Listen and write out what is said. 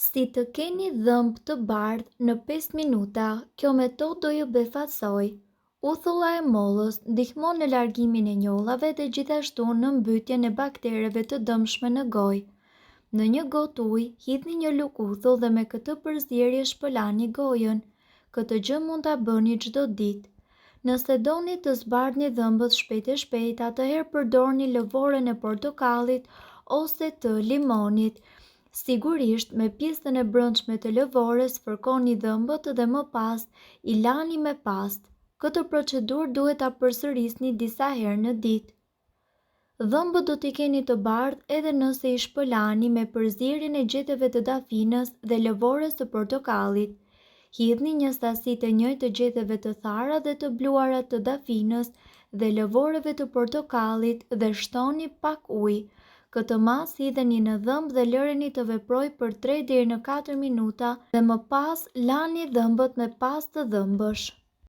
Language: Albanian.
Si të keni dhëmb të bardhë në 5 minuta, kjo metodë do ju befasoj. Uthulla e mollës ndihmon në largimin e njollave dhe gjithashtu në mbytjen e baktereve të dëmshme në gojë. Në një gotë ujë, hidhni një lugë uthull dhe me këtë përzierje shpëlani gojën. Këtë gjë mund ta bëni çdo ditë. Nëse doni të zbardhni dhëmbët shpejt e shpejt, atëherë përdorni lëvorën e portokallit ose të limonit. Sigurisht, me pjesën e brendshme të lëvorës fërkoni dhëmbët dhe më pas i lani me pastë. Këtë procedurë duhet ta përsërisni disa herë në ditë. Dhëmbët do t'i keni të bardhë edhe nëse i shpëlani me përzierjen e gjetheve të dafinës dhe lëvorës së portokallit. Hidhni një sasi të njëjtë të gjetheve të thara dhe të bluara të dafinës dhe lëvoreve të portokallit dhe shtoni pak ujë. Këtë mas hidheni në dhëmb dhe lëreni të veprojë për 3 deri në 4 minuta dhe më pas lani dhëmbët me pastë të dhëmbësh.